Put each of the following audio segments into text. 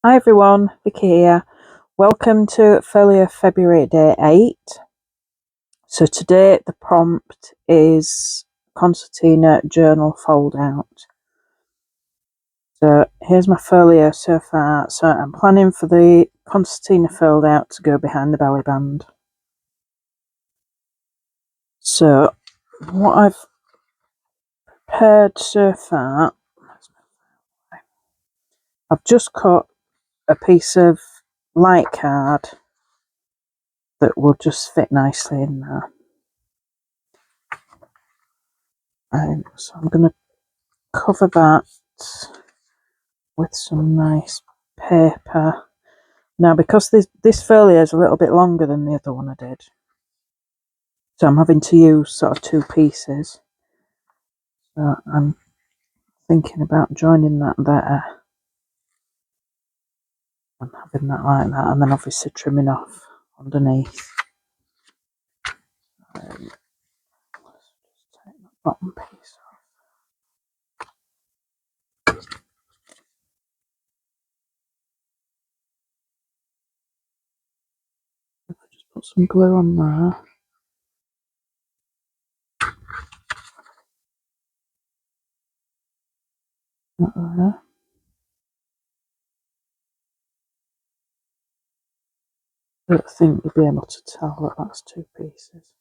Hi everyone, Vicky here. Welcome to Folio February Day 8. So today the prompt is Concertina journal foldout. So here's my folio so far. So I'm planning for the Concertina foldout to go behind the belly band. So what I've prepared so far, I've just cut a piece of light card that will just fit nicely in there. So I'm going to cover that with some nice paper. Now, because this folio is a little bit longer than the other one I did, so I'm having to use sort of two pieces. So I'm thinking about joining that there and having that like that, and then obviously trimming off underneath. Let's just take that bottom piece off. If I just put some glue on there. That there. I don't think you'll be able to tell that that's two pieces.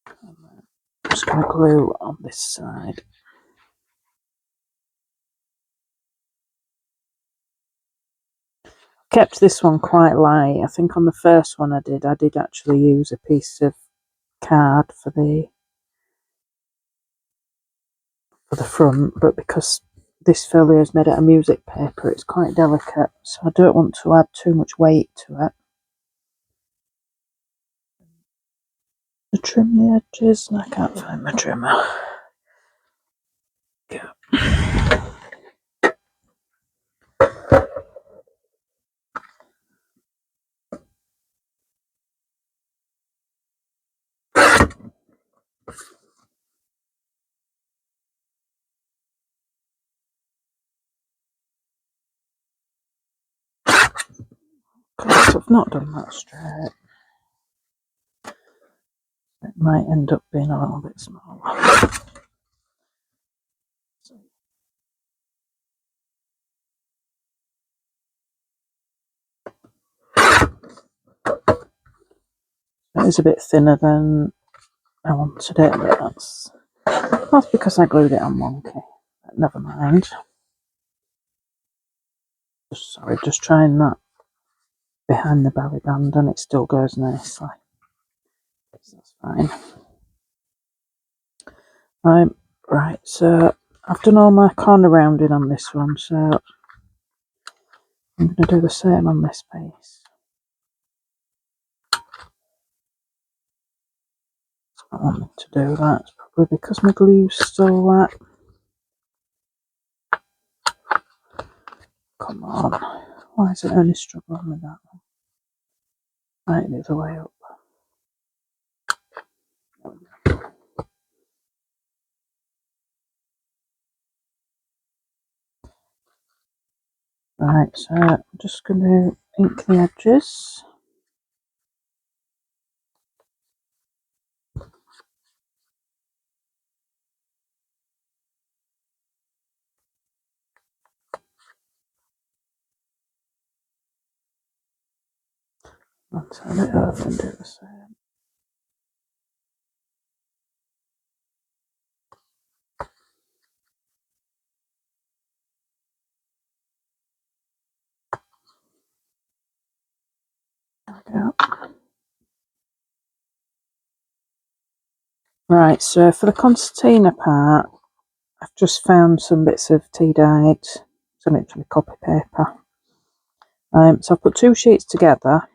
And then I'm just going to glue on this side. Kept this one quite light. I think on the first one I did actually use a piece of card for the front, but because this folio is made out of music paper, it's quite delicate, so I don't want to add too much weight to it. To trim the edges, and I can't find my trimmer. Yeah. Because I've not done that straight. It might end up being a little bit smaller. It is a bit thinner than I wanted it, but that's because I glued it on wonky. But never mind. Just trying that behind the belly band, and it still goes nicely. So that's fine. Right, so I've done all my corner rounding on this one, so I'm going to do the same on this piece. I don't want me to do that. It's probably because my glue's still wet. Come on. Why is it only struggling with that one? Right, the other way up. Right, so I'm just going to ink the edges. I'll turn it over and do the same. There we go. Right, so for the concertina part, I've just found some bits of tea-dyed, some literally copy paper. So I've put two sheets together,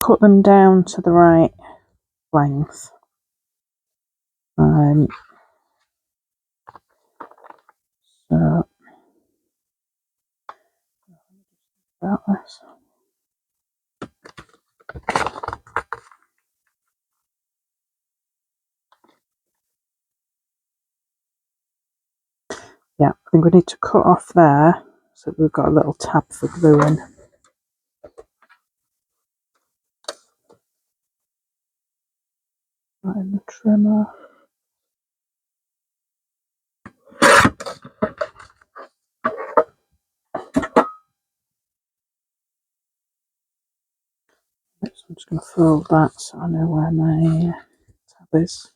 cut them down to the right length. So about this. Yeah, I think we need to cut off there so we've got a little tab for gluing. Right in the trimmer. So I'm just going to fold that so I know where my tab is.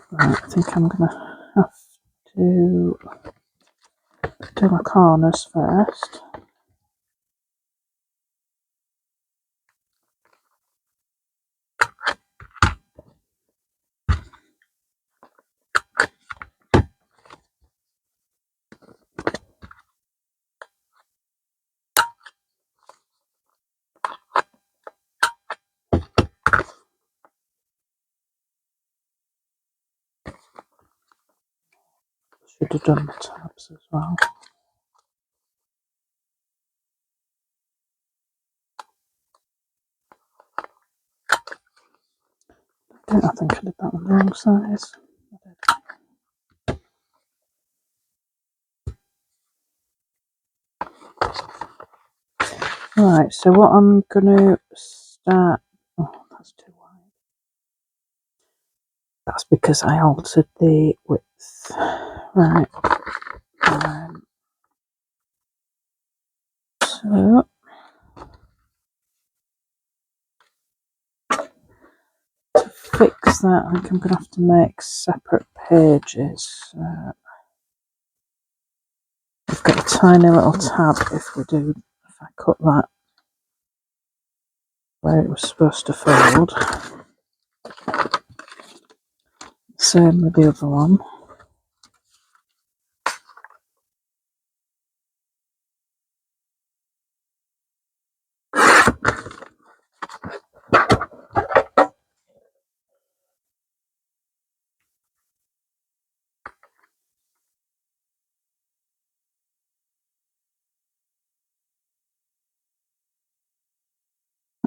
Right, I think I'm going to have to do my corners first. Should have done the tabs as well. I think I did that on the wrong size. Right, so what I'm going to start... Oh, that's too wide. That's because I altered the width. Right. So... to fix that, I think I'm going to have to make separate pages. We've got a tiny little tab if I cut that where it was supposed to fold. Same with the other one.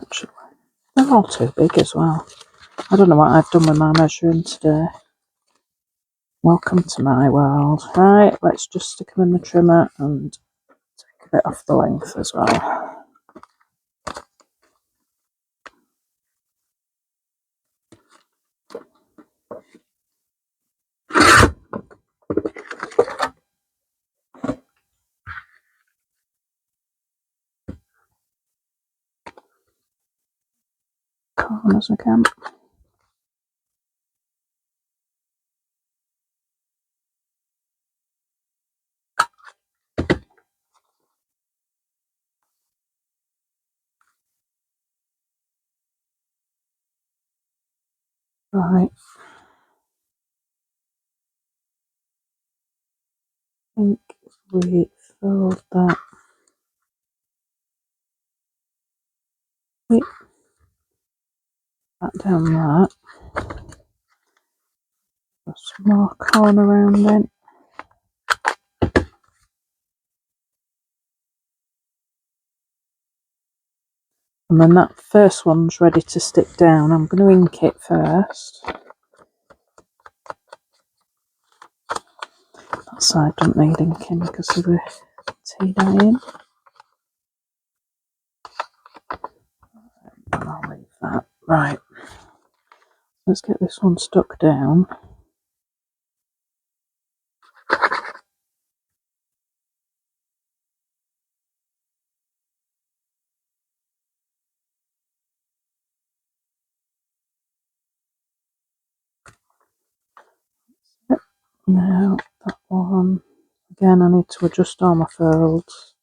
Actually, they're all too big as well. I don't know what I've done with my measuring today. Welcome to my world. Right, let's just stick them in the trimmer and take a bit off the length as well. Corners again. Right. I think we fold that. Wait. That down that. A small corner around then. And then that first one's ready to stick down. I'm going to ink it first. That side doesn't need inking because of the tea dye in. And I'll leave that. Right. Let's get this one stuck down. Now that one, again I need to adjust all my folds.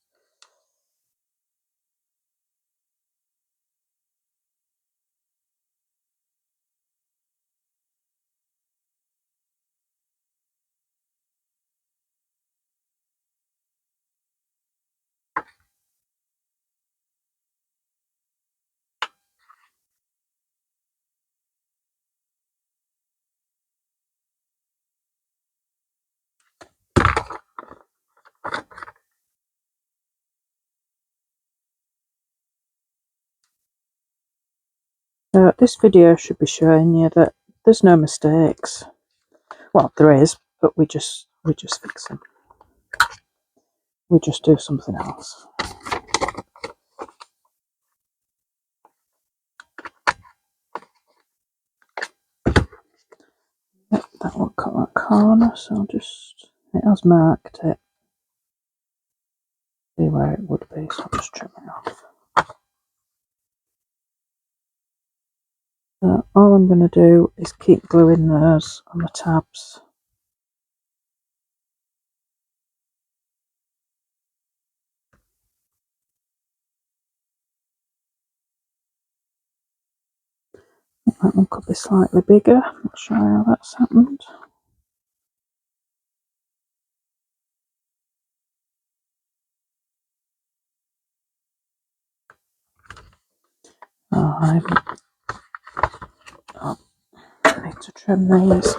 So this video should be showing you that there's no mistakes. Well, there is, but we just fix them. We just do something else. Yep, that won't cut that corner, so it has marked it. See where it would be, so I'll just trim it off. So all I'm going to do is keep gluing those on the tabs. That one could be slightly bigger. Not sure how that's happened. Oh, I need to trim these.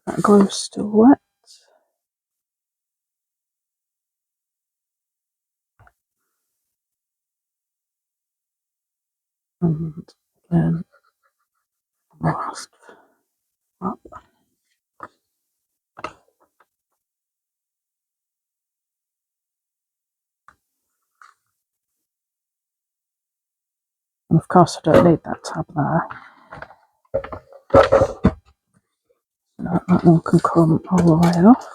That glue's still wet. And then last up. And of course I don't need that tab there. That one can come all the way off.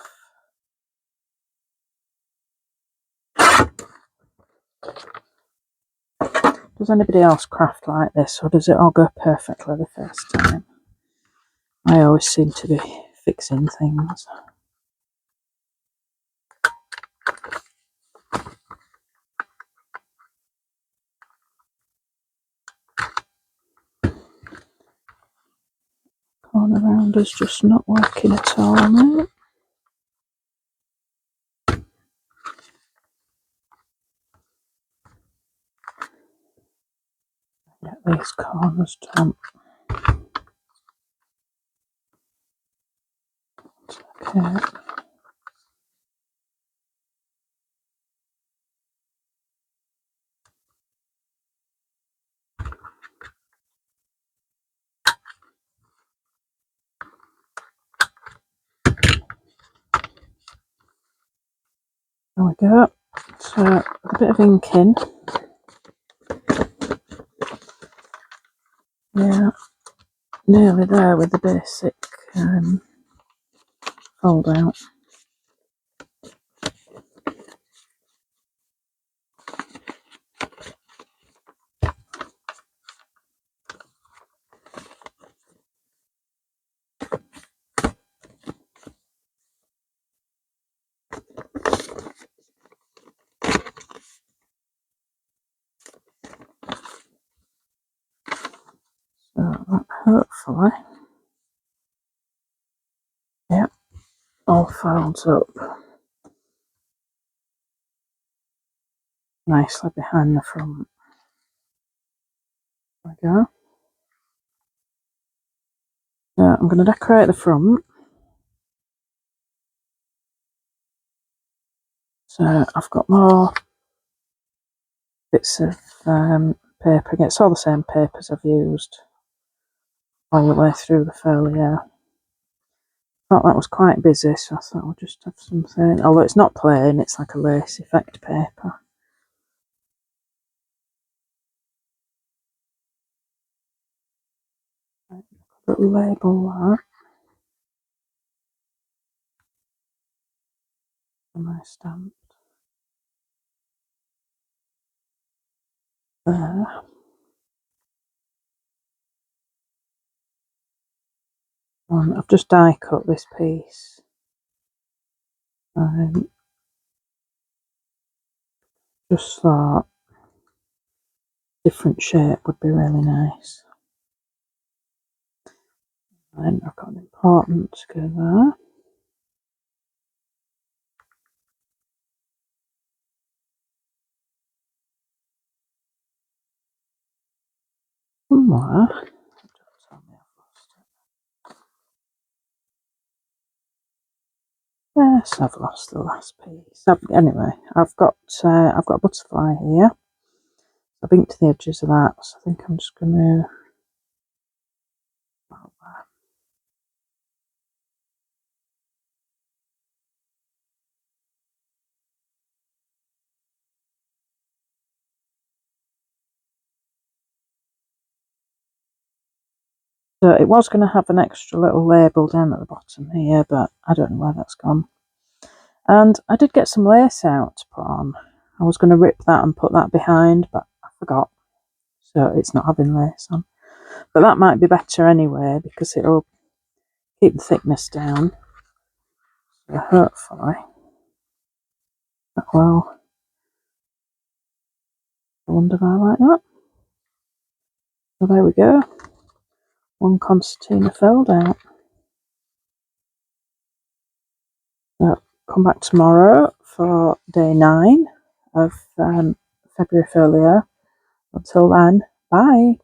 Does anybody else craft like this, or does it all go perfectly the first time? I always seem to be fixing things. Corner rounder's just not working at all now. Get these corners done. Okay. There we go. So a bit of ink in. Yeah, nearly there with the basic fold out. So that hopefully, yeah, all folds up nicely behind the front. There we go. So I'm going to decorate the front. So I've got more bits of paper. It's all the same papers I've used all the way through the folio. Thought that was quite busy, so I thought I'll just have something. Although it's not plain, it's like a lace effect paper. Little label that. And I stamped there. And I've just die cut this piece. Just thought different shape would be really nice. And I've got an important to go there. somewhere. Yes, I've lost the last piece. Anyway, I've got a butterfly here. I've inked the edges of that, so I think I'm just going to. So it was going to have an extra little label down at the bottom here, but I don't know where that's gone. And I did get some lace out to put on. I was going to rip that and put that behind, but I forgot. So it's not having lace on. But that might be better anyway, because it'll keep the thickness down. So hopefully that will. I wonder if I like that. So there we go. One concertina fold out. So come back tomorrow for day 9 of February folio. Until then, bye.